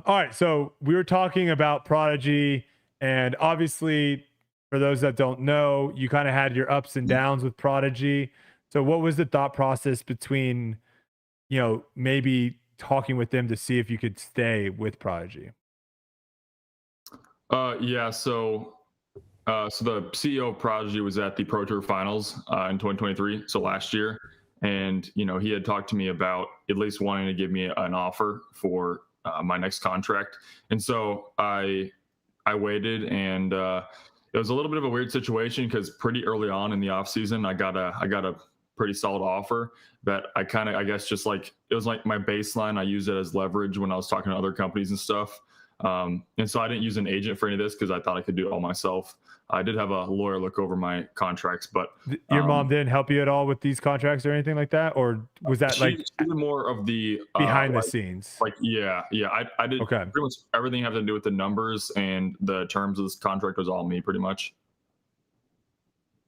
All right, so we were talking about Prodigy, and obviously, for those that don't know, you kind of had your ups and downs with Prodigy. So, what was the thought process between, maybe talking with them to see if you could stay with Prodigy? Yeah. So the CEO of Prodigy was at the Pro Tour Finals in 2023, so last year, and he had talked to me about at least wanting to give me an offer for my next contract, and so I waited, and it was a little bit of a weird situation because pretty early on in the off season, I got a pretty solid offer that I guess just like it was like my baseline. I used it as leverage when I was talking to other companies and stuff. And so I didn't use an agent for any of this because I thought I could do it all myself. I did have a lawyer look over my contracts, but Your mom um, didn't help you at all with these contracts or anything like that, or was that she like she did more of the behind the scenes? yeah. I did Okay, pretty much everything having to do with the numbers and the terms of this contract was all me pretty much.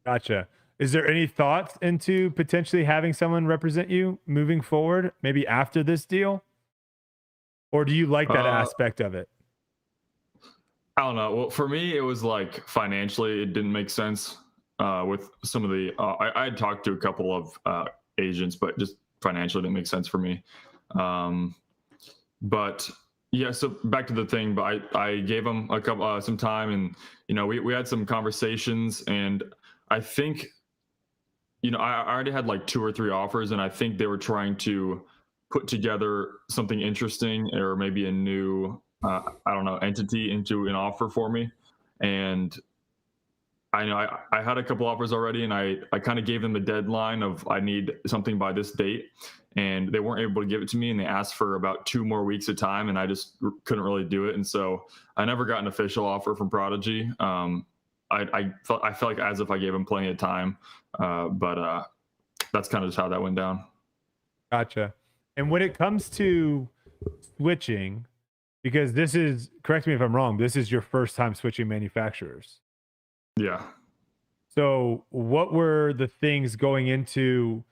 gotcha. Is there any thoughts into potentially having someone represent you moving forward, maybe after this deal? Or do you like that Uh, aspect of it? I don't know. Well, for me, it was like financially, it didn't make sense with some of the. I had talked to a couple of agents, but just financially didn't make sense for me. Um, but yeah, so back to the thing. But I gave them a couple some time, and we had some conversations, and I think I already had like two or three offers, and I think they were trying to put together something interesting or maybe a new I don't know entity into an offer for me, and I had a couple offers already, and I kind of gave them a deadline of I need something by this date, and they weren't able to give it to me, and they asked for about 2 more weeks of time, and I just couldn't really do it, and so I never got an official offer from Prodigy. I felt like as if I gave them plenty of time, but that's kind of just how that went down. Gotcha. And when it comes to switching, because this is, correct me if I'm wrong, this is your first time switching manufacturers. Yeah. So, what were the things going into,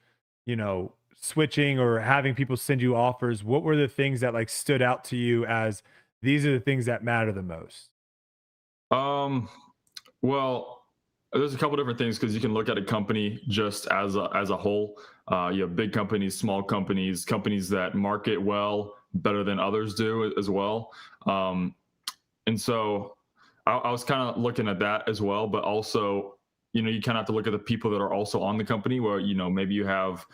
switching or having people send you offers? What were the things that like stood out to you as these are the things that matter the most? Um. Well, there's a couple different things because you can look at a company just as a whole. You have big companies, small companies, companies that market well better than others do as well. Um, and so I was kind of looking at that as well, but also you kind of have to look at the people that are also on the company where maybe you have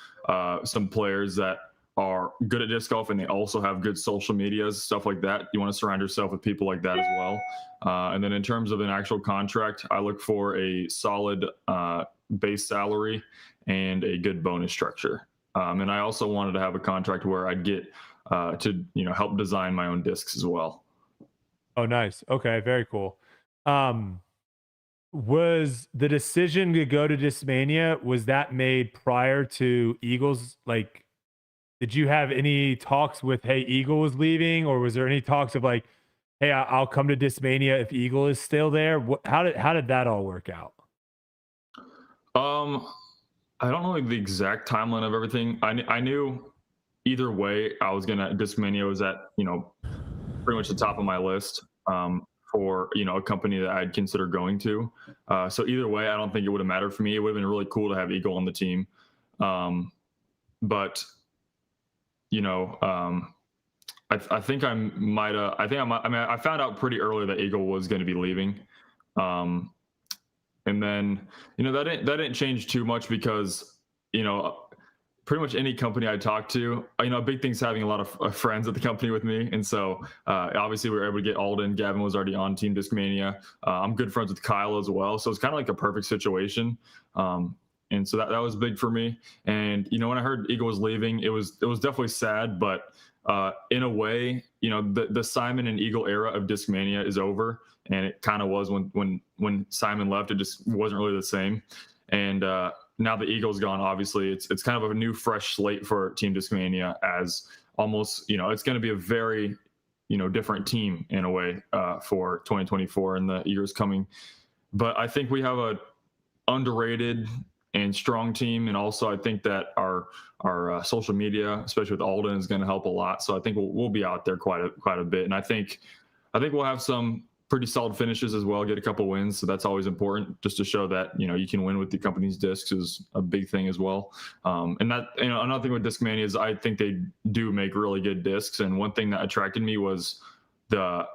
some players that are good at disc golf and they also have good social medias, stuff like that. You want to surround yourself with people like that as well. And then in terms of an actual contract, I look for a solid base salary and a good bonus structure. And I also wanted to have a contract where I'd get to help design my own discs as well. Oh, nice. Okay, very cool. Um, was the decision to go to Discmania, was that made prior to Eagles? Like, did you have any talks with, hey, Eagle was leaving, or was there any talks of like, hey, I'll come to Discmania if Eagle is still there? How did that all work out? Um, I don't know like the exact timeline of everything. I knew either way I was gonna Discmania was at pretty much the top of my list for a company that I'd consider going to. So either way, I don't think it would have mattered for me. It would have been really cool to have Eagle on the team, um, but you know, I think I might. I think I might. I mean, I found out pretty early that Eagle was going to be leaving, um, and then that didn't change too much because you know pretty much any company I talked to, a big thing's having a lot of friends at the company with me. And so obviously we were able to get Alden. Gavin was already on Team Discmania. I'm good friends with Kyle as well. So it's kind of like a perfect situation. And so that was big for me. And, when I heard Eagle was leaving, it was definitely sad, but in a way, the Simon and Eagle era of Discmania is over. And it kind of was when Simon left, it just wasn't really the same. And now the Eagles gone, obviously it's kind of a new fresh slate for Team Discmania as almost, it's going to be a very, different team in a way for 2024 and the years coming. But I think we have a underrated and strong team. And also, I think that our social media, especially with Alden, is going to help a lot. So I think we'll be out there quite a bit. And I think we'll have some pretty solid finishes as well, get a couple wins. So that's always important, just to show that, you can win with the company's discs is a big thing as well. And that, another thing with Discmania is I think they do make really good discs. And one thing that attracted me was the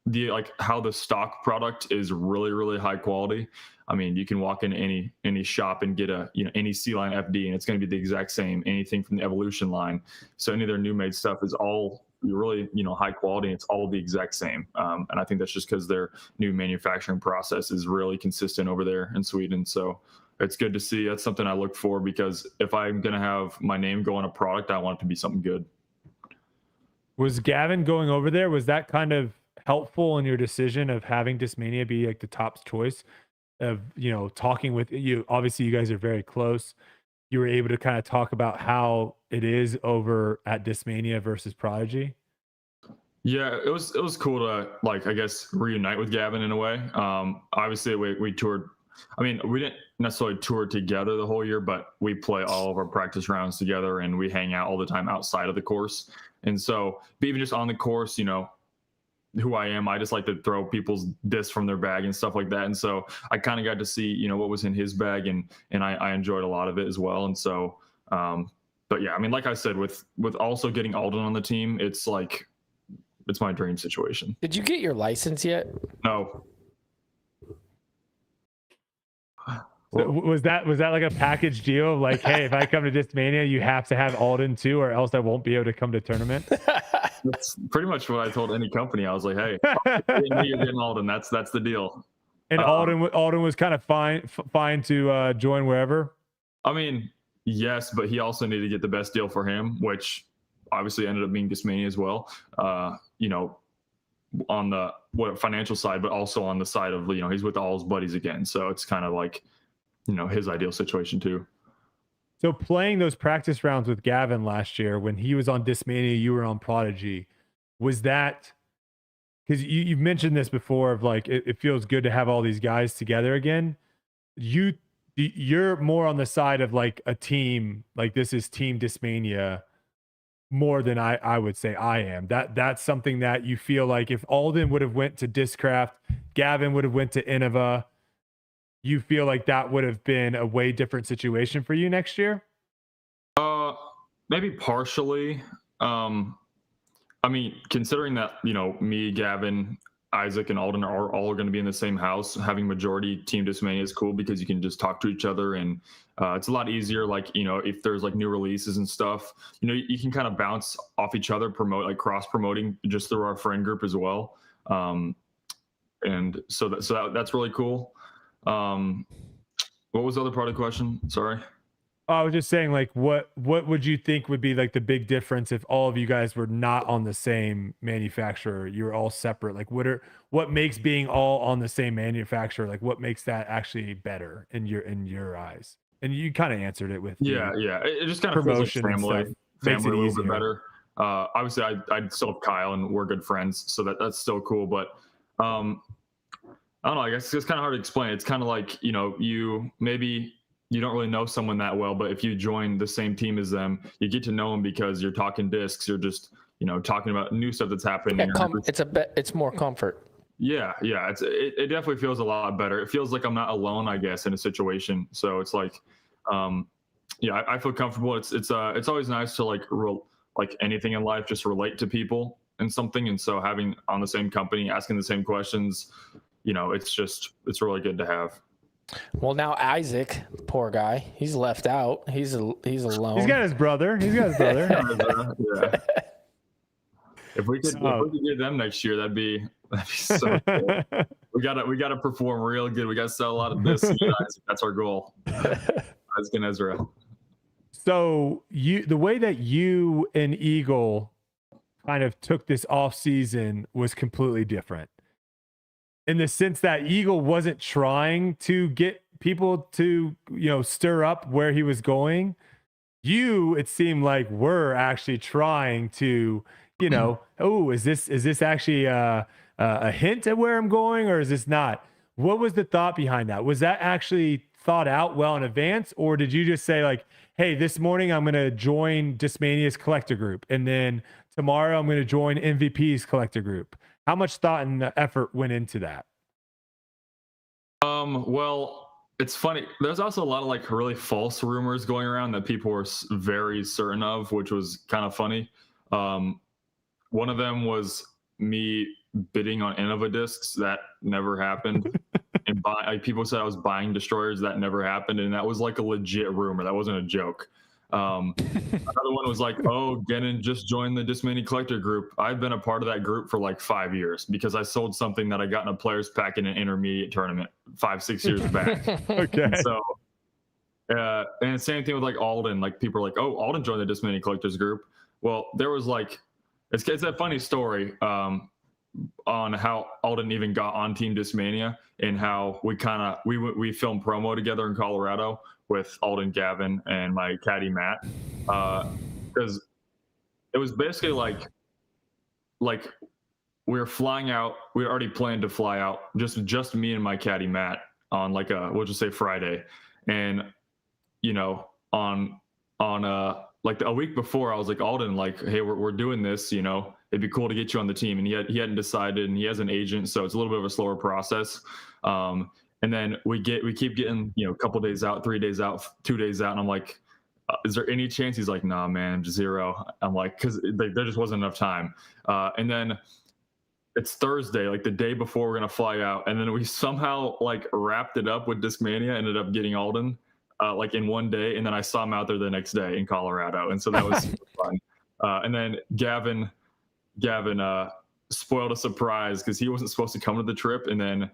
like how the stock product is really, really high quality. I mean, you can walk in any shop and get any C line FD, and it's going to be the exact same. Anything from the Evolution line. So any of their new made stuff is all really high quality. It's all the exact same. And I think that's just because their new manufacturing process is really consistent over there in Sweden. So it's good to see. That's something I look for, because if I'm going to have my name go on a product, I want it to be something good. Was Gavin going over there, was that kind of helpful in your decision of having Discmania be like the top choice of, talking with you? Obviously, you guys are very close. You were able to kind of talk about how it is over at Discmania versus Prodigy. Yeah, it was cool to, like, I guess, reunite with Gavin in a way. Obviously, we toured. I mean, we didn't necessarily tour together the whole year, but we play all of our practice rounds together, and we hang out all the time outside of the course. And so, but even just on the course, who I am, I just like to throw people's discs from their bag and stuff like that. And so I kind of got to see, what was in his bag, and I enjoyed a lot of it as well. And so, but yeah, I mean, like I said, with also getting Alden on the team, it's like, it's my dream situation. Did you get your license yet? No. So was that like a package deal? Like, hey, if I come to Discmania, you have to have Alden too, or else I won't be able to come to tournament. That's pretty much what I told any company. I was like, hey, you're getting Alden. That's the deal. And Alden was kind of fine to join wherever. I mean, yes, but he also needed to get the best deal for him, which obviously ended up being Discmania as well. On the financial side, but also on the side of, he's with all his buddies again. So it's kind of like, his ideal situation too. So playing those practice rounds with Gavin last year, when he was on Discmania, you were on Prodigy. Was that, because you've mentioned this before, of like, it feels good to have all these guys together again. You're more on the side of like a team, like this is Team Discmania, more than I would say I am. That's something that you feel like if Alden would have went to Discraft, Gavin would have went to Innova, you feel like that would have been a way different situation for you next year? Maybe partially. I mean, considering that, me, Gavin, Isaac, and Alden are all going to be in the same house, having majority Team Discmania is cool, because you can just talk to each other, and it's a lot easier. Like, if there's like new releases and stuff, you can kind of bounce off each other, promote, like cross promoting just through our friend group as well. And so that's really cool. What was the other part of the question? Sorry. I was just saying, like, what would you think would be like the big difference if all of you guys were not on the same manufacturer? You're all separate. Like, what makes being all on the same manufacturer, like what makes that actually better in your eyes? And you kind of answered it with yeah. It just kind of promotion feels like family a little easier. bit better. Obviously, I still have Kyle, and we're good friends, so that's still cool. But I don't know. I guess it's kind of hard to explain. It's kind of like, you don't really know someone that well, but if you join the same team as them, you get to know them because you're talking discs. You're just, talking about new stuff that's happening. Yeah, it's more comfort. Yeah. It definitely feels a lot better. It feels like I'm not alone, I guess, in a situation. So it's like, I feel comfortable. It's always nice to like anything in life, just relate to people and something. And so having on the same company, asking the same questions, it's really good to have. Well, now Isaac, poor guy, he's left out. He's alone. He's got his brother. Yeah. If we could get them next year, that'd be so cool. We gotta perform real good. We gotta sell a lot of this. That's our goal. Isaac and Ezra. So the way that you and Eagle kind of took this off season was completely different, in the sense that Eagle wasn't trying to get people to, stir up where he was going. You, it seemed like, were actually trying to, oh, is this actually a hint at where I'm going, or is this not? What was the thought behind that? Was that actually thought out well in advance, or did you just say like, hey, this morning I'm going to join Discmania's collector group, and then tomorrow I'm going to join MVP's collector group? How much thought and effort went into that? Well, it's funny. There's also a lot of like really false rumors going around that people were very certain of, which was kind of funny. One of them was me bidding on Innova discs. That never happened. And people said I was buying destroyers. That never happened. And that was like a legit rumor. That wasn't a joke. Another one was like, oh, Gannon just joined the Discmania collector group. I've been a part of that group for like 5 years because I sold something that I got in a players pack in an intermediate tournament 5-6 years back. Okay. And so, and same thing with like Alden. Like people are like, oh, Alden joined the Discmania collectors group. Well, there was like, it's a funny story on how Alden even got on Team Discmania and how we filmed promo together in Colorado with Alden, Gavin, and my caddy Matt, because it was basically like we were flying out. We already planned to fly out, just me and my caddy Matt on like we'll just say Friday, and you know on like a week before, I was like, Alden, like, hey, we're doing this, you know, it'd be cool to get you on the team. And he hadn't decided, and he has an agent, so it's a little bit of a slower process. And then we keep getting, you know, a couple days out, 3 days out, 2 days out, and I'm like, is there any chance? He's like, nah, man, 0. I'm like, because there just wasn't enough time. And then it's Thursday, like the day before we're gonna fly out, and then we somehow like wrapped it up with Discmania, ended up getting Alden. Like in one day, and then I saw him out there the next day in Colorado, and so that was super fun. And then Gavin spoiled a surprise because he wasn't supposed to come to the trip, and then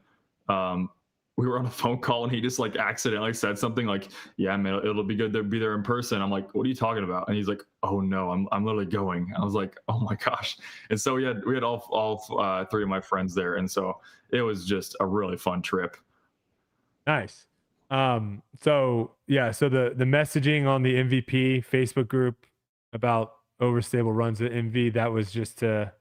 we were on a phone call, and he just like accidentally said something like, "Yeah, man, it'll be good to be there in person." I'm like, "What are you talking about?" And he's like, "Oh no, I'm literally going." I was like, "Oh my gosh!" And so we had all 3 of my friends there, and so it was just a really fun trip. Nice. So the messaging on the MVP Facebook group about overstable runs at MV, that was just to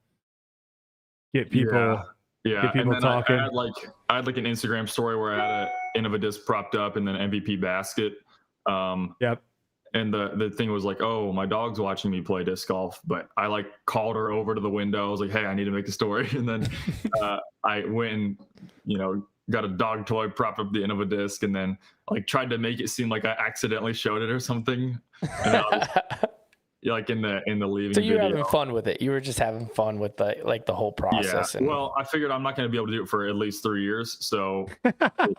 get people get people and then talking. I had like an Instagram story where I had an Innova disc propped up and then MVP basket. Yep. And the thing was like, oh, my dog's watching me play disc golf, but I like called her over to the window. I was like, hey, I need to make a story. And then I went and, you know, got a dog toy, propped up the Innova disc, and then like tried to make it seem like I accidentally showed it or something. And like in the leaving. So you were video. having fun with it. You were just having fun with the whole process. Yeah. Well, I figured I'm not going to be able to do it for at least 3 years, so I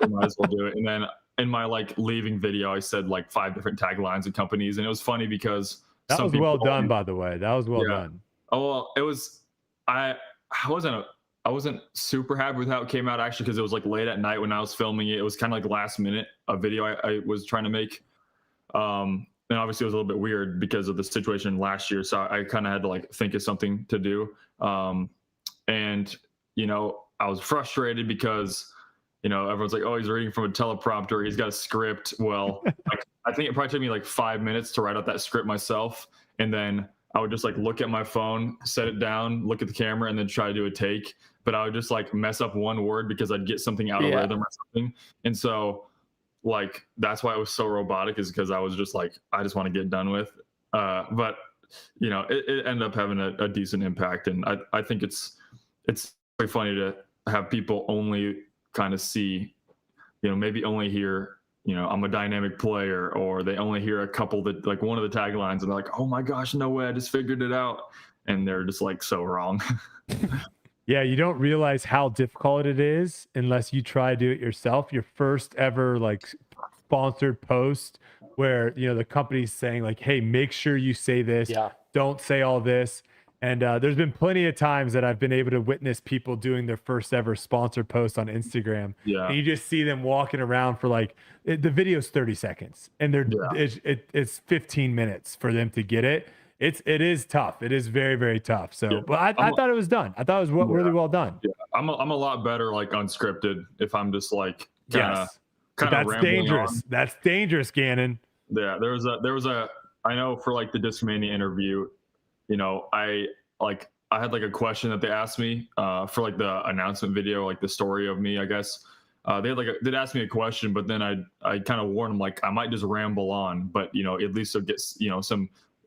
might as well do it. And then in my like leaving video, I said like 5 different taglines and companies, and it was funny because that was well done, by the way. That was well done. Oh, well, it was. I wasn't super happy with how it came out actually, because it was like late at night when I was filming it. It was kind of like last minute a video I was trying to make. And obviously it was a little bit weird because of the situation last year. So I kind of had to like think of something to do. And, you know, I was frustrated because, you know, everyone's like, oh, he's reading from a teleprompter. He's got a script. Well, like, I think it probably took me like 5 minutes to write out that script myself. And then I would just like look at my phone, set it down, look at the camera, and then try to do a take. But I would just like mess up one word because I'd get something out of rhythm or something. And so like, that's why it was so robotic, is because I was just like, I just want to get done with. But, you know, it ended up having a decent impact. And I think it's very funny to have people only kind of see, you know, maybe only hear, you know, I'm a dynamic player, or they only hear a couple that like one of the taglines and they're like, oh my gosh, no way, I just figured it out. And they're just like so wrong. Yeah, you don't realize how difficult it is unless you try to do it yourself. Your first ever like sponsored post where, you know, the company's saying like, hey, make sure you say this. Yeah. Don't say all this. And there's been plenty of times that I've been able to witness people doing their first ever sponsored post on Instagram. Yeah. And you just see them walking around for like, the video's 30 seconds and it's 15 minutes for them to get it. It is tough. It is very, very tough. So, but I thought it was done. I thought it was really well done. Yeah, I'm a lot better like unscripted if I'm just like kind of that's dangerous. On. That's dangerous, Gannon. Yeah, there was a I know for like the Discmania interview, you know, I had like a question that they asked me for like the announcement video, like the story of me, I guess. they'd ask me a question, but then I kind of warn them like I might just ramble on, but at least it'll get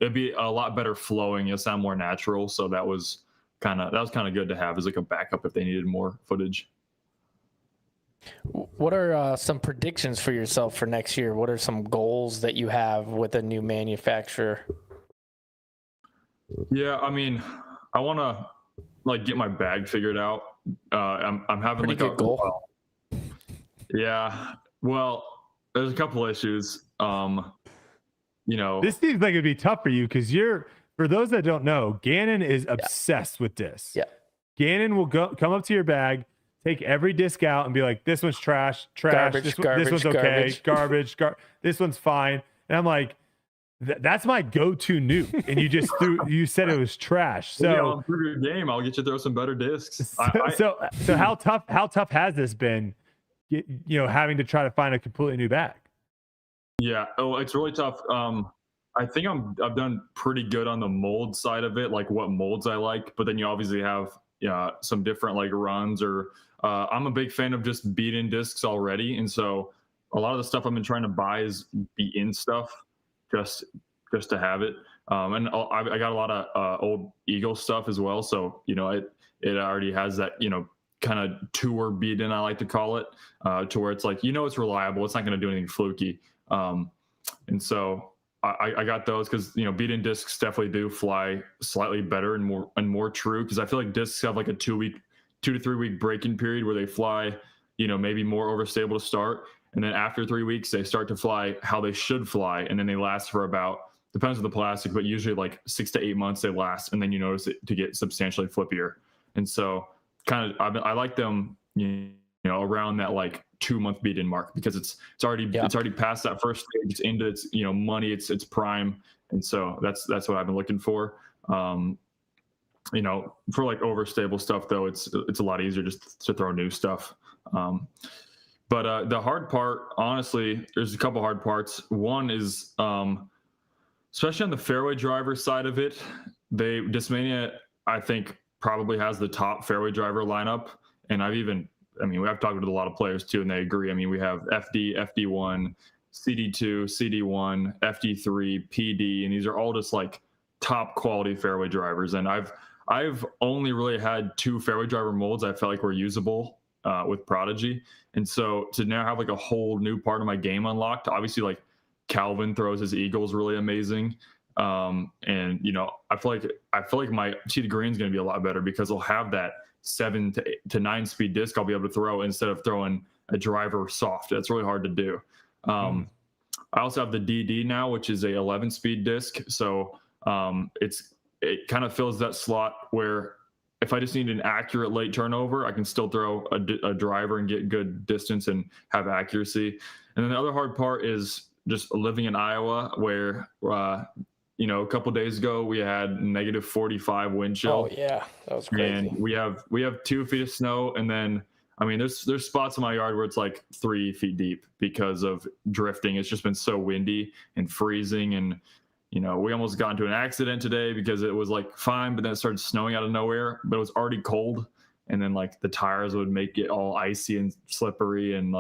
it'd be a lot better flowing. It'll sound more natural. So that was kind of good to have as like a backup if they needed more footage. What are some predictions for yourself for next year? What are some goals that you have with a new manufacturer? Yeah, I mean, I want to like get my bag figured out. I'm having Pretty like good goal. Yeah. Well, there's a couple issues. This seems like it'd be tough for you because for those that don't know, Gannon is obsessed with discs. Yeah. Gannon will come up to your bag, take every disc out and be like, this one's trash. Garbage, this garbage, one's okay. garbage. This one's fine. And I'm like, that's my go-to nuke. And you said it was trash. So I'll improve your game. I'll get you to throw some better discs. So how tough has this been, having to try to find a completely new bag? Yeah. Oh, it's really tough. I think I've done pretty good on the mold side of it, like what molds I like. But then you obviously have some different like runs, or I'm a big fan of just beat-in discs already, and so a lot of the stuff I've been trying to buy is beat-in stuff, just to have it. And I got a lot of old Eagle stuff as well, so it already has that kind of tour beat-in, I like to call it, to where it's like it's reliable. It's not going to do anything fluky. And so I got those because beat-in discs definitely do fly slightly better and more true, because I feel like discs have like a 2 to 3 week break-in period where they fly maybe more overstable to start, and then after 3 weeks they start to fly how they should fly, and then they last for about, depends on the plastic, but usually like 6 to 8 months they last, and then you notice it to get substantially flippier. And so I like them around that like 2 month beat-in mark, because it's already past that first stage. It's into its money, it's prime, and so that's what I've been looking for. For like overstable stuff though, it's a lot easier just to throw new stuff. But the hard part, honestly, there's a couple hard parts. One is especially on the fairway driver side of it, Discmania I think probably has the top fairway driver lineup, and I've talked with a lot of players too, and they agree. I mean, we have FD, FD1, CD2, CD1, FD3, PD, and these are all just like top quality fairway drivers. And I've only really had 2 fairway driver molds I felt like were usable with Prodigy. And so to now have like a whole new part of my game unlocked, obviously like Calvin throws his Eagles really amazing. And I feel like my Tee to Green is going to be a lot better because I'll have that 7 to 9 speed disc I'll be able to throw instead of throwing a driver soft. That's really hard to do. I also have the DD now, which is a 11 speed disc. So it kind of fills that slot where if I just need an accurate late turnover, I can still throw a driver and get good distance and have accuracy. And then the other hard part is just living in Iowa, where a couple days ago we had -45 wind chill. Oh yeah, that was crazy. And we have 2 feet of snow, and then there's spots in my yard where it's like 3 feet deep because of drifting. It's just been so windy and freezing, and we almost got into an accident today because it was like fine, but then it started snowing out of nowhere, but it was already cold, and then like the tires would make it all icy and slippery, and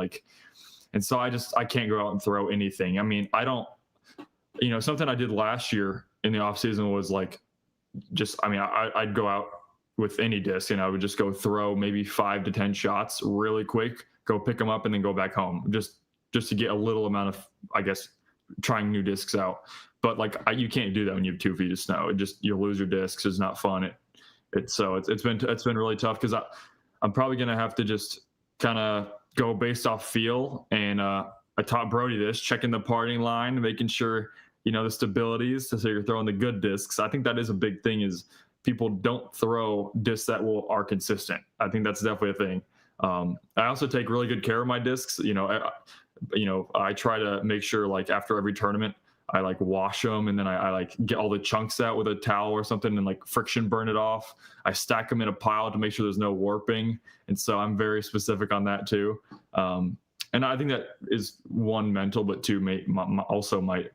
so I can't go out and throw anything. I mean, I don't. Something I did last year in the off season was like, I'd go out with any disc and I would just go throw maybe 5 to 10 shots really quick, go pick them up, and then go back home just to get a little amount of, I guess, trying new discs out. But like you can't do that when you have 2 feet of snow. You'll lose your discs. It's not fun. It's been really tough because I'm probably gonna have to just kind of go based off feel. And I taught Brody this, checking the parting line, making sure the stabilities, so you're throwing the good discs. I think that is a big thing, is people don't throw discs that are consistent. I think that's definitely a thing. I also take really good care of my discs. I try to make sure like after every tournament I like wash them, and then I like get all the chunks out with a towel or something and like friction burn it ooff. I stack them in a pile to make sure there's no warping, and so I'm very specific on that too. And I think that is one mental, but two also might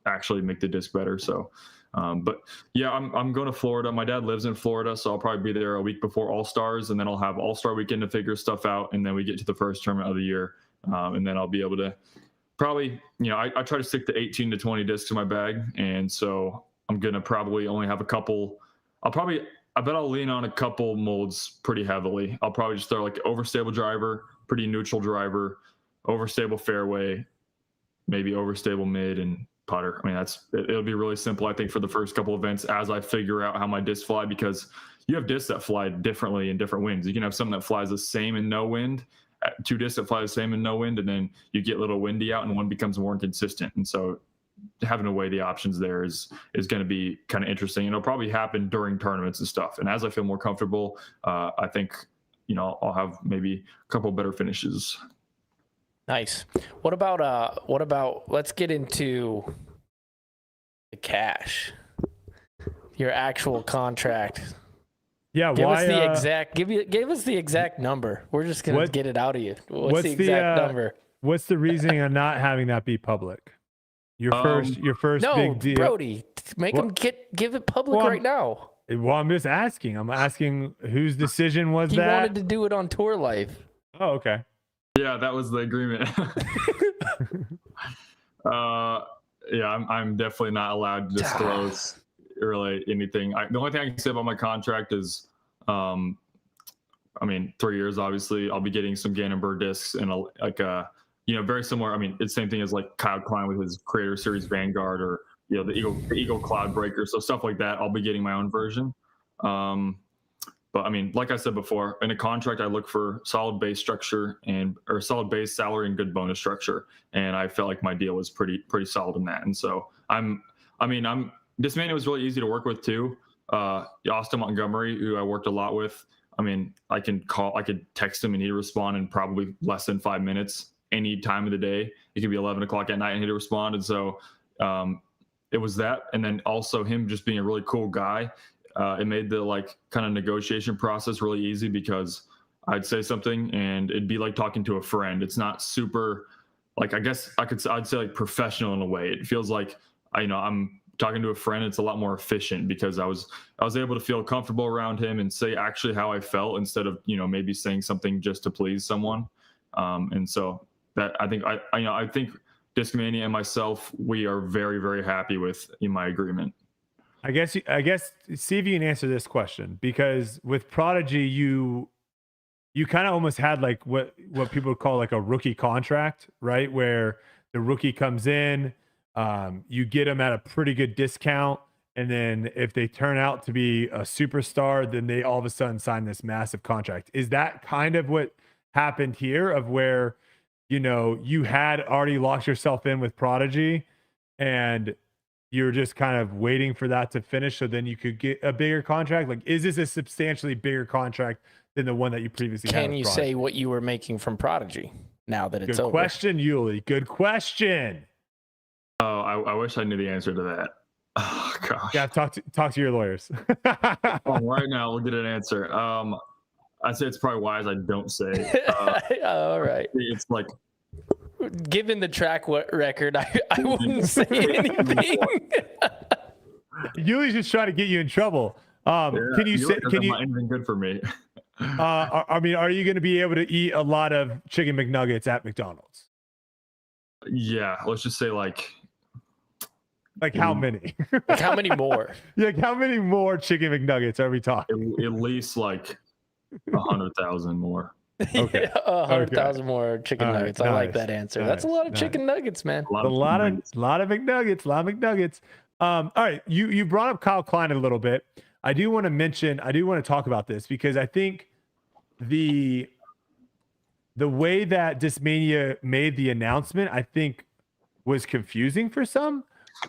actually make the disc better. So But yeah, I'm going to Florida. My dad lives in Florida, so I'll probably be there a week before All Stars, and then I'll have All Star weekend to figure stuff out, and then we get to the first tournament of the year, and then I'll be able to probably, I try to stick to 18 to 20 discs in my bag, and so I'm gonna probably only have a couple. I bet I'll lean on a couple molds pretty heavily. I'll probably just throw like overstable driver, pretty neutral driver, overstable fairway, maybe overstable mid, and putter. I mean, it'll be really simple, I think, for the first couple events as I figure out how my discs fly, because you have discs that fly differently in different winds. You can have something that flies the same in no wind, two discs that fly the same in no wind, and then you get a little windy out and one becomes more inconsistent. And so having to weigh the options there is going to be kind of interesting. And it'll probably happen during tournaments and stuff. And as I feel more comfortable, I think, I'll have maybe a couple better finishes. Nice. What about let's get into the cash, your actual contract. Yeah. Give why, us the exact, give us the exact number. We're just going to get it out of you. What's the exact number? What's the reasoning on not having that be public? Your first big deal. Brody, make him give it public right now. Well, I'm just asking. I'm asking whose decision was he that? He wanted to do it on Tour Life. Oh, okay. Yeah, that was the agreement. Yeah, I'm definitely not allowed to disclose really anything. The only thing I can say about my contract is, 3 years, obviously. I'll be getting some Gannon Buhr discs and very similar. I mean, it's the same thing as like Kyle Klein with his Creator Series Vanguard, or the Eagle Cloud Breaker. So stuff like that, I'll be getting my own version. But I mean, like I said before, in a contract, I look for solid base structure or solid base salary and good bonus structure. And I felt like my deal was pretty solid in that. And so Discmania was really easy to work with too. Austin Montgomery, who I worked a lot with. I mean, I could text him and he'd respond in probably less than 5 minutes any time of the day. It could be 11 o'clock at night and he'd respond. And so it was that. And then also him just being a really cool guy. It made the kind of negotiation process really easy, because I'd say something and it'd be like talking to a friend. It's not super, I'd say professional in a way. It feels like, I'm talking to a friend. It's a lot more efficient because I was able to feel comfortable around him and say actually how I felt, instead of, maybe saying something just to please someone. And so that I think Discmania and myself, we are very, very happy with my agreement. I guess see if you can answer this question, because with Prodigy, you kind of almost had like what people would call like a rookie contract, right? Where the rookie comes in, you get them at a pretty good discount, and then if they turn out to be a superstar, then they all of a sudden sign this massive contract. Is that kind of what happened here, of where you had already locked yourself in with Prodigy and you're just kind of waiting for that to finish so then you could get a bigger contract? Like, is this a substantially bigger contract than the one that you previously had? Can you say what you were making from Prodigy now that it's over? Good question, Yuli. Good question. Oh, I wish I knew the answer to that. Oh gosh. Yeah, talk to your lawyers. Right now, we'll get an answer. I'd say it's probably wise I don't say. All right. It's like, given the track record, I wouldn't say anything. Yuli's just trying to get you in trouble. Can you say? Can you? Not anything good for me. Are you going to be able to eat a lot of chicken McNuggets at McDonald's? Yeah, let's just say how many? Like how many more? Yeah, how many more chicken McNuggets are we talking? At least 100,000 more. Okay. 100,000 more chicken nuggets. I like that answer. That's a lot of chicken nuggets, man. A lot of McNuggets. All right, you brought up Kyle Klein a little bit. I do want to talk about this, because I think the way that Discmania made the announcement, I think, was confusing for some.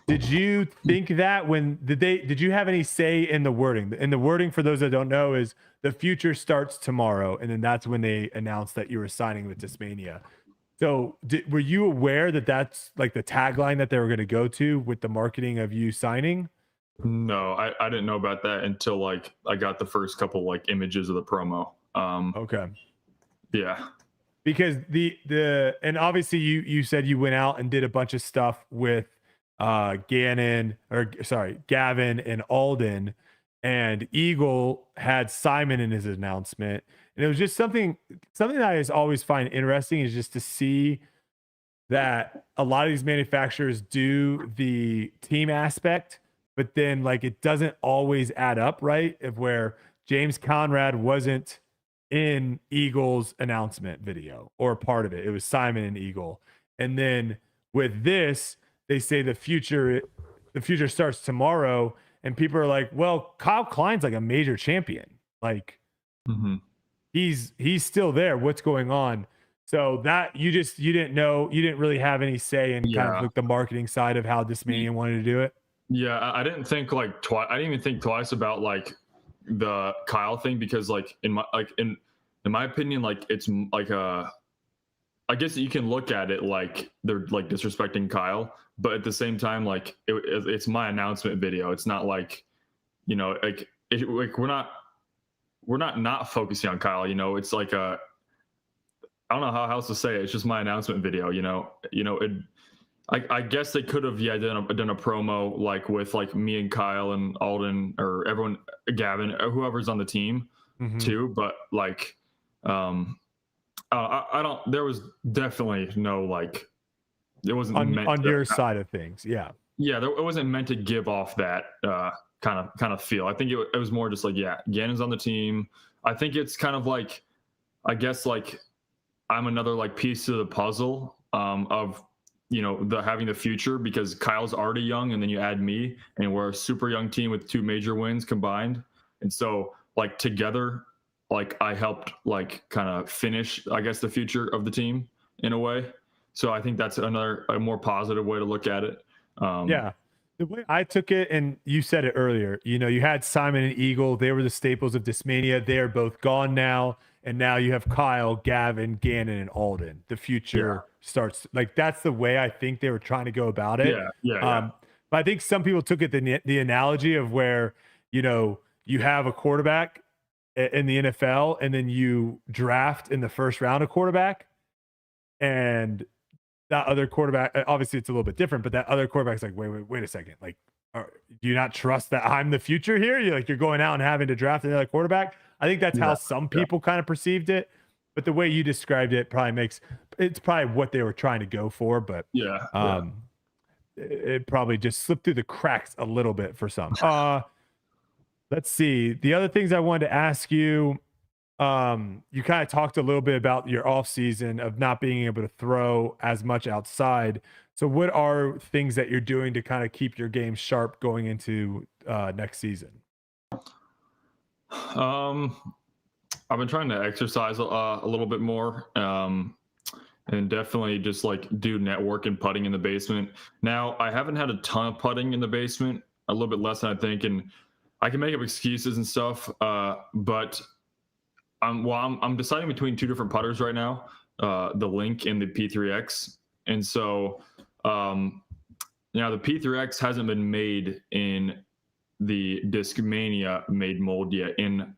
Did you think that did you have any say in the wording? And the wording, for those that don't know, is the future starts tomorrow. And then that's when they announced that you were signing with Discmania. So were you aware that that's like the tagline that they were going to go to with the marketing of you signing? No, I didn't know about that until I got the first couple images of the promo. Okay. Yeah. Because and obviously you said you went out and did a bunch of stuff with Gavin and Alden, and Eagle had Simon in his announcement. And it was just something that I just always find interesting is just to see that a lot of these manufacturers do the team aspect, but then like it doesn't always add up, right? Of where James Conrad wasn't in Eagle's announcement video or part of it. It was Simon and Eagle. And then with this, they say the future starts tomorrow, and people are like, well, Kyle Klein's like a major champion. Like he's still there. What's going on? So that you didn't know, you didn't really have any say in kind of like the marketing side of how Discmania wanted to do it. Yeah, I didn't think like twice. I didn't even think twice about like the Kyle thing, because like in my opinion, like it's like I guess you can look at it like they're like disrespecting Kyle, but at the same time, like it's my announcement video. It's not like, you know, like we're not focusing on Kyle. You know, it's like I don't know how else to say it. It's just my announcement video. I guess they could have done a promo like with like me and Kyle and Alden or everyone, Gavin, whoever's on the team too. But like, I don't. There was definitely no like. It wasn't on your side of things. Yeah. Yeah, it wasn't meant to give off that kind of feel. I think it was more just like, yeah, Gannon's on the team. I think it's kind of like, I guess like I'm another like piece of the puzzle of, you know, having the future, because Kyle's already young, and then you add me, and we're a super young team with 2 major wins combined. And so like together, like I helped like kind of finish, I guess, the future of the team in a way. So I think that's a more positive way to look at it. Yeah. The way I took it, and you said it earlier, you know, you had Simon and Eagle. They were the staples of Discmania. They are both gone now. And now you have Kyle, Gavin, Gannon, and Alden. The future starts. Like, that's the way I think they were trying to go about it. Yeah. But I think some people took it the analogy of where, you know, you have a quarterback in the NFL, and then you draft in the first round a quarterback, and that other quarterback, obviously it's a little bit different, but that other quarterback's like, wait a second. Like, do you not trust that I'm the future here? You're going out and having to draft another quarterback. I think that's how some people kind of perceived it, but the way you described it it's probably what they were trying to go for, but it probably just slipped through the cracks a little bit for some. Let's see. The other things I wanted to ask you, you kind of talked a little bit about your off season of not being able to throw as much outside. So what are things that you're doing to kind of keep your game sharp going into next season? I've been trying to exercise a little bit more, and definitely just like do network and putting in the basement. Now, I haven't had a ton of putting in the basement, a little bit less than I think, and I can make up excuses and stuff, but I'm deciding between 2 different putters right now, the Link and the P3X. And so now the P3X hasn't been made in the Discmania made mold yet in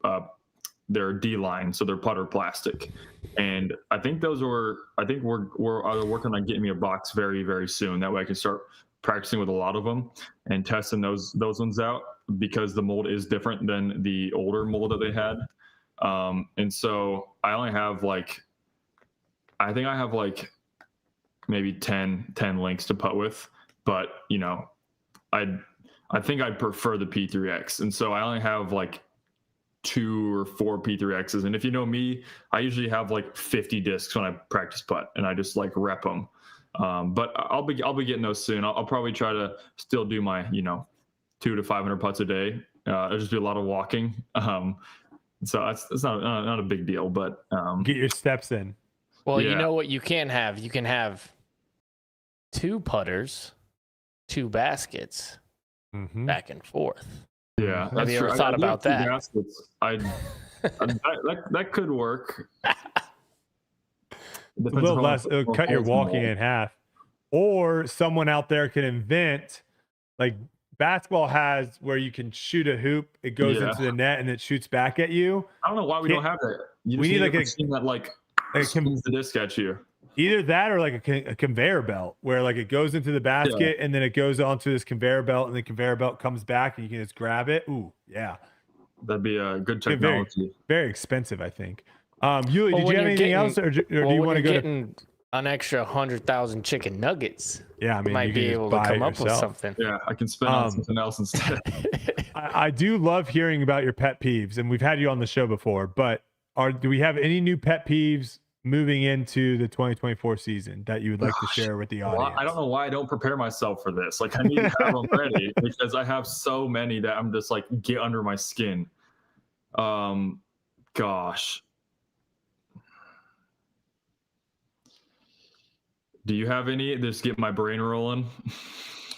their D line, so they're putter plastic. And I think we're working on getting me a box very, very soon. That way I can start practicing with a lot of them and testing those ones out, because the mold is different than the older mold that they had. And so I only have I think I have maybe 10 links to putt with, but you know, I think I'd prefer the P3X. And so I only have 2 or 4 P3Xs. And if you know me, I usually have 50 discs when I practice putt, and I just rep them. But I'll be getting those soon. I'll probably try to still do my, 200 to 500 putts a day. I'll just do a lot of walking. So that's not a big deal, but get your steps in. Well, you know what you can have? You can have 2 putters, 2 baskets, back and forth. Yeah, have you ever thought about that? That could work. A little less. It'll cut your walking in half. Or someone out there can invent, basketball has where you can shoot a hoop, it goes into the net, and it shoots back at you. I don't know why we don't have that. We need a machine that spins the disc at you. Either that or like a conveyor belt where like it goes into the basket and then it goes onto this conveyor belt and the conveyor belt comes back and you can just grab it. Ooh, yeah. That'd be a good Very, technology. very expensive, I think. Yuli, did you have anything else, or do you want to go to an extra 100,000 chicken nuggets? Yeah, I mean, you might be able to come up with something. Yeah, I can spend on something else instead. I do love hearing about your pet peeves, and we've had you on the show before, but do we have any new pet peeves moving into the 2024 season that you would like to share with the audience? Well, I don't know why I don't prepare myself for this. Like, I need to have them ready because I have so many that I'm just like, get under my skin. Gosh. Do you have any? Just get my brain rolling.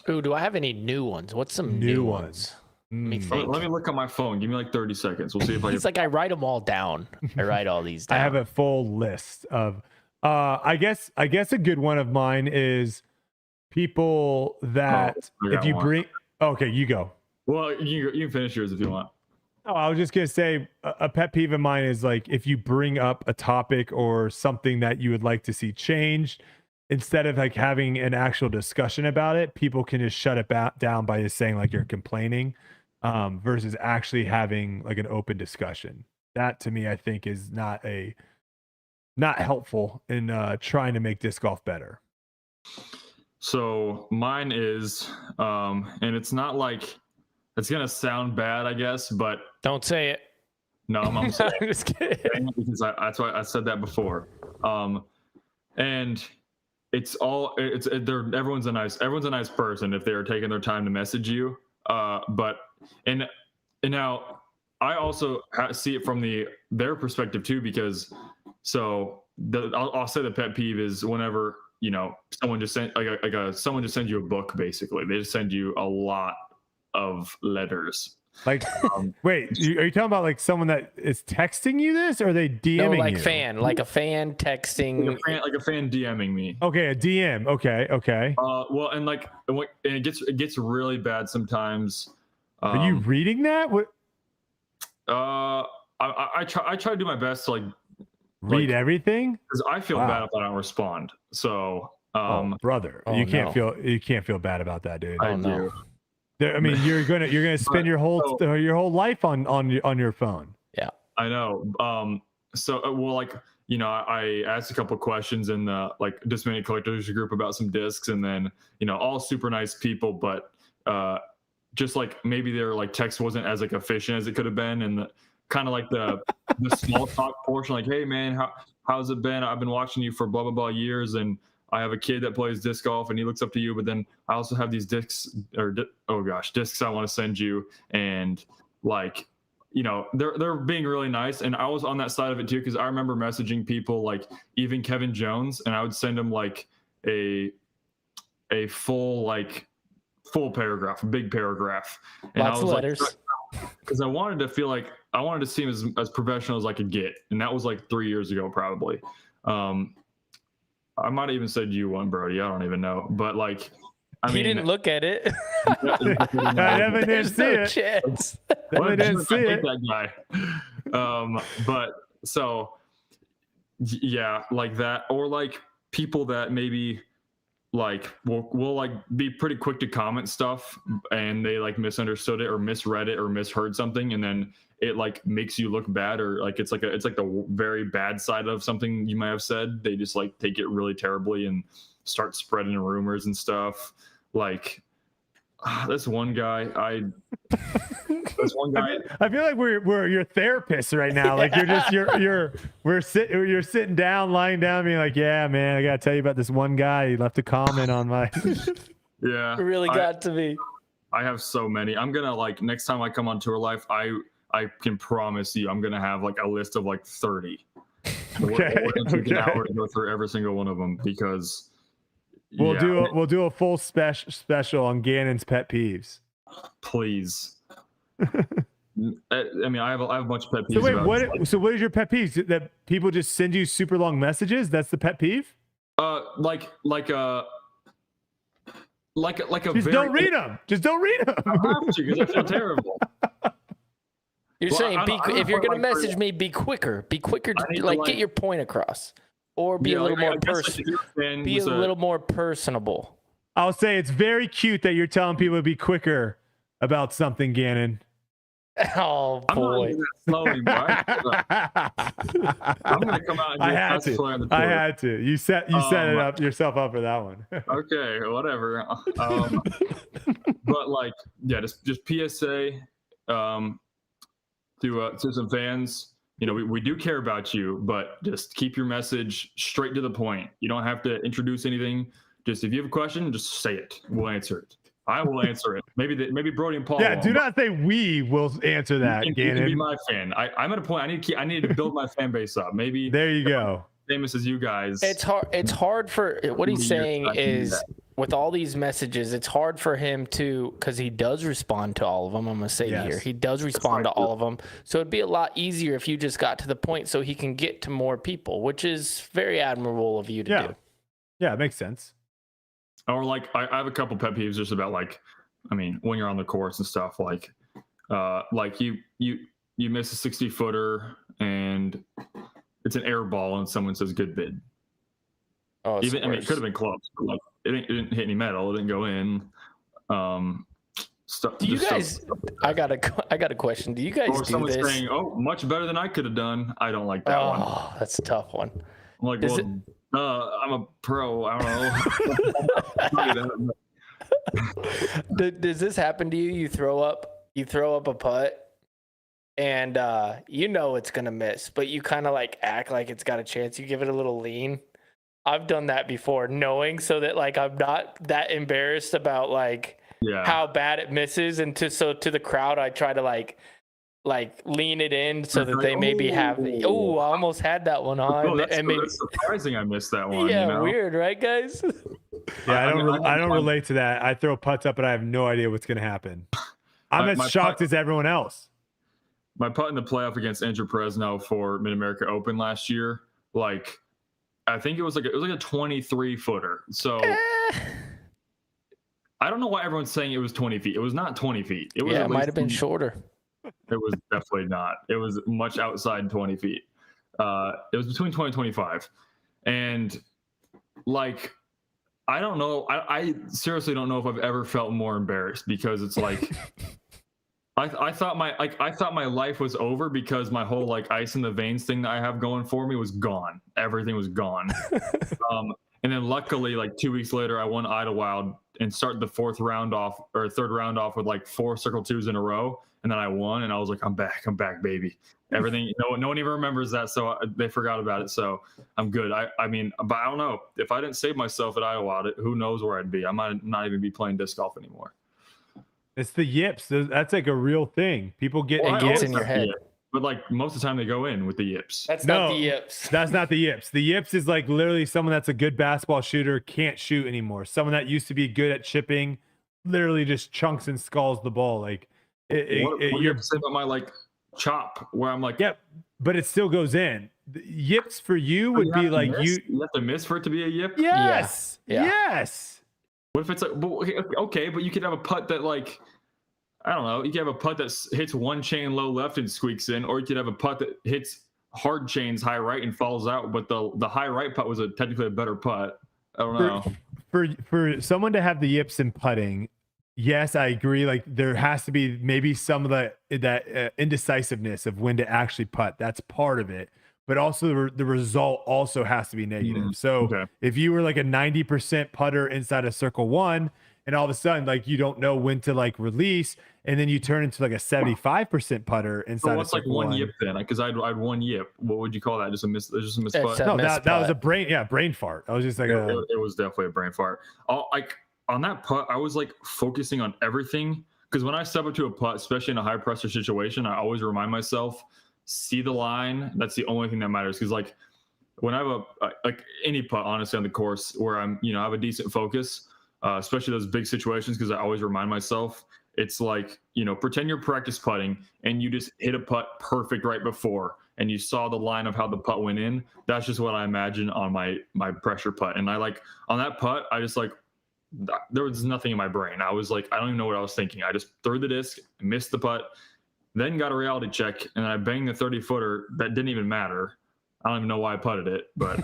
Ooh, do I have any new ones? What's some new ones? Let me think. Let me look on my phone. Give me like 30 seconds. We'll see if I. It's like I write them all down. I write all these down. I have a full list of. I guess a good one of mine is people that if you bring. Okay, you go. Well, you can finish yours if you want. Oh, I was just gonna say a pet peeve of mine is like if you bring up a topic or something that you would like to see changed, instead of like having an actual discussion about it, people can just shut it down by just saying like you're complaining, versus actually having like an open discussion. That to me, I think is not helpful in trying to make disc golf better. So mine is, and it's not like it's gonna sound bad, I guess, but don't say it. No, I'm saying I'm just kidding. Because that's why I said that before. And everyone's a nice person if they're taking their time to message you. But now I also see it from their perspective too, because I'll say the pet peeve is whenever someone just sent someone just sends you a book. Basically, they just send you a lot of letters. Like, wait, are you talking about like someone that is texting you this, or are they DMing you? Like a fan texting, like a fan DMing me. Okay, a DM. Okay. Well, and it gets really bad sometimes. Are you reading that? What? I try to do my best to read everything, because I feel bad if I don't respond. So, brother, you can't feel bad about that, dude. I do. I mean, you're gonna spend your whole life on your phone. Yeah, I know. I asked a couple of questions in the Discmania collectors group about some discs, and then all super nice people, but just maybe their text wasn't as efficient as it could have been, and the small talk portion, like, hey man, how's it been? I've been watching you for blah blah blah years, and I have a kid that plays disc golf and he looks up to you, but then I also have these discs I want to send you. And they're being really nice. And I was on that side of it too, because I remember messaging people even Kevin Jones, and I would send him a full paragraph, a big paragraph. And lots of letters. Because I wanted to seem as professional as I could get. And that was 3 years ago, probably. I might have even said you one, Brody. I don't even know. But he didn't look at it. I never did see it. Chance. I didn't see it. That guy. But so yeah, like that, or people that maybe will be pretty quick to comment stuff, and they misunderstood it or misread it or misheard something, and then it makes you look bad, or it's the very bad side of something you might have said. They just take it really terribly and start spreading rumors and stuff. This one guy, I feel like we're your therapist right now. You're sitting down, lying down, being like, yeah, man, I gotta tell you about this one guy. He left a comment on my. Yeah, it really got to me. I have so many. I'm gonna next time I come on Tour Life, I can promise you, I'm gonna have a list of 30. Okay. We're gonna take an hour to go through every single one of them, because we'll do a full special on Gannon's pet peeves. Please. I mean, I have a bunch of pet peeves. So what is your pet peeves? That people just send you super long messages? That's the pet peeve? Just don't read them. Just don't read them. I have to, because I feel terrible. You're saying if you're gonna message me, be quicker. Be quicker. Get your point across. Or be a little more be a little more personable. I'll say it's very cute that you're telling people to be quicker about something, Gannon. Oh boy! Slowly, I'm gonna come out and I had to. I had to. You set it up yourself up for that one. Okay, whatever. But like, yeah, just PSA to some fans. You know, we do care about you, but just keep your message straight to the point. You don't have to introduce anything. Just if you have a question, just say it. We'll answer it. I will answer it. Maybe Brody and Paul. Yeah, do not say we will answer that. You Gannon. can be my fan. I'm at a point. I need to build my fan base up. Maybe there you go. Famous as you guys. It's hard. It's hard for what he's saying is with all these messages. It's hard for him to because he does respond to all of them. I'm gonna say here he does respond to all of them. So it'd be a lot easier if you just got to the point so he can get to more people, which is very admirable of you to do. Yeah, it makes sense. Or like I have a couple pet peeves just about like, I mean, when you're on the course and stuff, like you miss a 60-footer and it's an air ball and someone says good bid. Oh, even I mean, it could have been close, but like it didn't hit any metal, it didn't go in. Do you guys? I got a question. Do you guys or do someone this? saying, "Oh, much better than I could have done." I don't like that one. Oh, that's a tough one. I'm like, I'm a pro. I don't know. Does this happen to you? You throw up a putt, and you know it's gonna miss, but you kind of like act like it's got a chance. You give it a little lean. I've done that before, knowing so that like I'm not that embarrassed about like how bad it misses, and to the crowd I try to like lean it in so that they maybe have the I almost had that one on. That's surprising I missed that one. Yeah, you know? weird, right, guys? Yeah, I don't relate to that. I throw putts up and I have no idea what's gonna happen. I'm as shocked as everyone else. My putt in the playoff against Andrew Presno for Mid-America Open last year, like I think it was like a 23-footer. So I don't know why everyone's saying it was 20 feet. It was not 20 feet. It was it might have been shorter. It was definitely not. It was much outside 20 feet. It was between 20 and 25. And like, I don't know. I seriously don't know if I've ever felt more embarrassed because it's like, I thought my life was over because my whole like ice in the veins thing that I have going for me was gone. Everything was gone. And then luckily, like 2 weeks later, I won Idlewild and started the third round off with like 4 circle twos in a row. And then I won, and I was like, I'm back, baby. Everything, no one even remembers that, so they forgot about it. So I'm good. I mean, but I don't know if I didn't save myself at Iowa, who knows where I'd be? I might not even be playing disc golf anymore. It's the yips. That's like a real thing. People get yips in your head. But like most of the time they go in with the yips. That's not the yips. That's not the yips. The yips is like literally someone that's a good basketball shooter can't shoot anymore. Someone that used to be good at chipping literally just chunks and skulls the ball. Like you're saying about my like chop where I'm like, but it still goes in. The yips for you would be like you have to miss for it to be a yip. Yes. Yeah. Yes. What if it's like, okay, but you could have a putt that like, I don't know, you could have a putt that hits one chain low left and squeaks in, or you could have a putt that hits hard chains high right and falls out, but the high right putt was technically a better putt. I don't know. For someone to have the yips in putting, yes, I agree. Like there has to be maybe some of that indecisiveness of when to actually putt. That's part of it. But also the result also has to be negative. So if you were like a 90% putter inside of circle one, and all of a sudden like you don't know when to like release, and then you turn into like a 75% putter inside. So what's of like one yip then? Because I'd one yip. What would you call that? Just a miss putt? No, that was a brain fart. I was just like it was definitely a brain fart. Like on that putt, I was like focusing on everything because when I step up to a putt, especially in a high pressure situation, I always remind myself, see the line. That's the only thing that matters. Because like when I have like any putt, honestly, on the course where I'm, I have a decent focus, especially those big situations, because I always remind myself, it's like, pretend you're practice putting and you just hit a putt perfect right before, and you saw the line of how the putt went in. That's just what I imagine on my pressure putt. And I like on that putt, I just like, there was nothing in my brain. I was like, I don't even know what I was thinking. I just threw the disc, missed the putt, then got a reality check, and I banged the 30-footer that didn't even matter. I don't even know why I putted it, but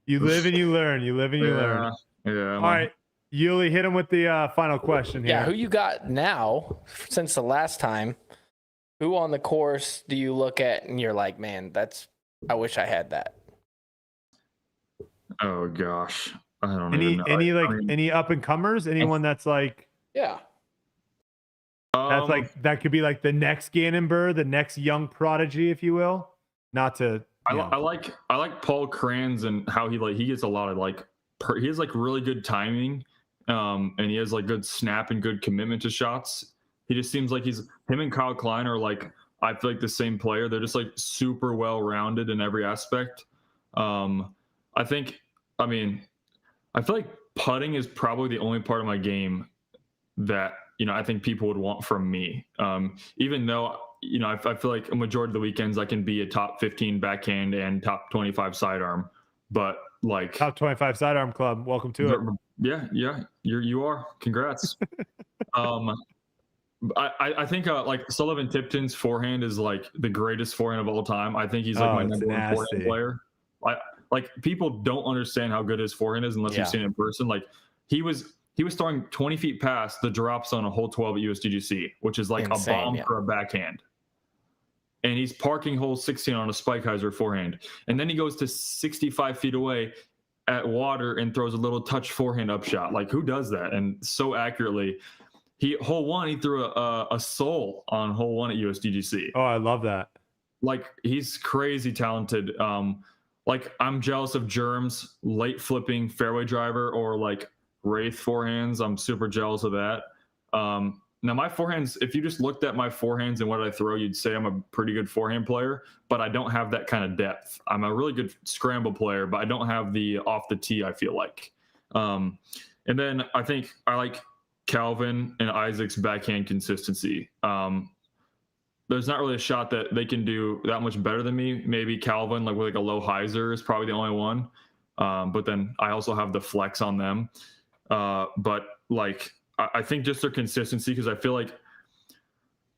You live and you learn. You live and you learn. Yeah. All right, Yuli, hit him with the final question here. Yeah, who you got now since the last time? Who on the course do you look at and you're like, man, I wish I had that. Oh gosh, I don't even know. Any up and comers? Anyone that's like, yeah, that's like, that could be like the next Gannon Buhr, the next young prodigy, if you will. Not to. I like Paul Kranz and how he gets a lot of he has like really good timing, and he has like good snap and good commitment to shots. He just seems like him and Kyle Klein are like, I feel like the same player. They're just like super well rounded in every aspect. I feel like putting is probably the only part of my game that, I think people would want from me. Even though, I feel like a majority of the weekends I can be a top 15 backhand and top 25 sidearm, but like top 25 sidearm club. Welcome to it. Yeah. You are. Congrats. I think like Sullivan Tipton's forehand is like the greatest forehand of all time. I think he's like my number one forehand player. Like people don't understand how good his forehand is unless you've seen it in person. Like he was throwing 20 feet past the drops on a hole 12 at USDGC, which is like insane, a bomb for a backhand. And he's parking hole 16 on a Spikeiser forehand. And then he goes to 65 feet away at water and throws a little touch forehand up shot. Like who does that? And so accurately. Hole 1, he threw a soul on hole 1 at USDGC. Oh, I love that. Like he's crazy talented. Like I'm jealous of Germ's late flipping fairway driver or like Wraith forehands. I'm super jealous of that. Now my forehands, if you just looked at my forehands and what I throw, you'd say I'm a pretty good forehand player, but I don't have that kind of depth. I'm a really good scramble player, but I don't have the off the tee, I feel like. And then I think I like Calvin and Isaac's backhand consistency. There's not really a shot that they can do that much better than me. Maybe Calvin, like with like a low hyzer, is probably the only one. But then I also have the flex on them. But like I think just their consistency, because I feel like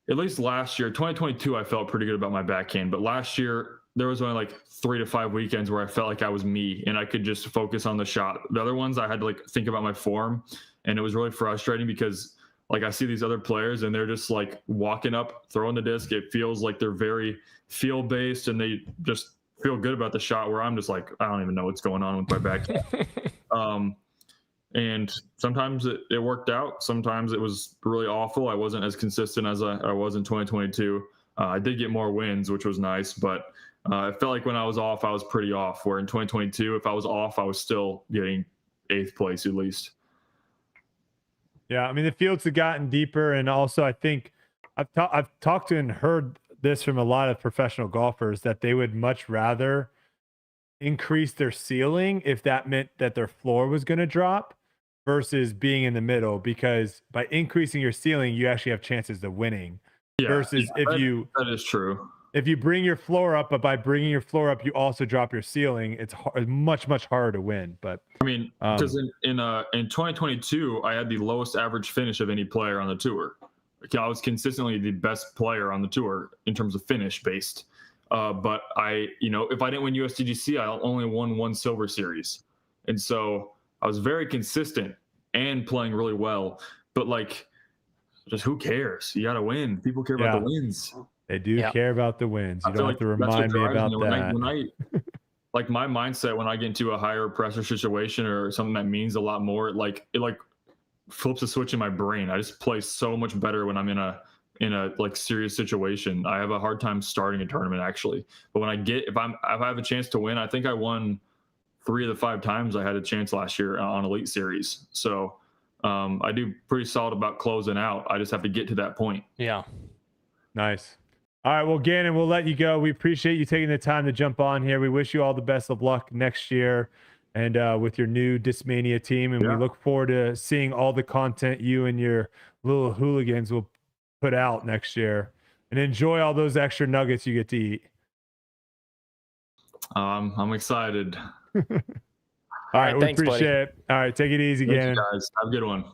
at least last year, 2022, I felt pretty good about my backhand. But last year there was only like 3 to 5 weekends where I felt like I was me and I could just focus on the shot. The other ones I had to like think about my form, and it was really frustrating because like I see these other players and they're just like walking up, throwing the disc. It feels like they're very feel based and they just feel good about the shot, where I'm just like, I don't even know what's going on with my backhand. And sometimes it worked out. Sometimes it was really awful. I wasn't as consistent as I was in 2022. I did get more wins, which was nice, but I felt like when I was off, I was pretty off. Where in 2022, if I was off, I was still getting 8th place at least. Yeah, I mean the fields have gotten deeper, and also I think I've talked to and heard this from a lot of professional golfers that they would much rather increase their ceiling if that meant that their floor was going to drop versus being in the middle, because by increasing your ceiling you actually have chances of winning. Versus that is true. If you bring your floor up, but by bringing your floor up you also drop your ceiling, it's much harder to win. But I mean, because in 2022 I had the lowest average finish of any player on the tour. I was consistently the best player on the tour in terms of finish based. But if I didn't win USDGC, I only won 1 Silver Series. And so I was very consistent and playing really well. But like, just who cares? You got to win. People care about the wins. They do care about the wins. You don't have to remind me about that. When I like my mindset, when I get into a higher pressure situation or something that means a lot more, it flips a switch in my brain. I just play so much better when I'm in a like serious situation. I have a hard time starting a tournament actually. But when if I have a chance to win, I think I won 3 of the 5 times I had a chance last year on Elite Series. So I do pretty solid about closing out. I just have to get to that point. Yeah. Nice. All right, well, Gannon, we'll let you go. We appreciate you taking the time to jump on here. We wish you all the best of luck next year and with your new Discmania team. And we look forward to seeing all the content you and your little hooligans will put out next year. And enjoy all those extra nuggets you get to eat. I'm excited. All right, we appreciate it. All right, take it easy, Gannon. Guys, have a good one.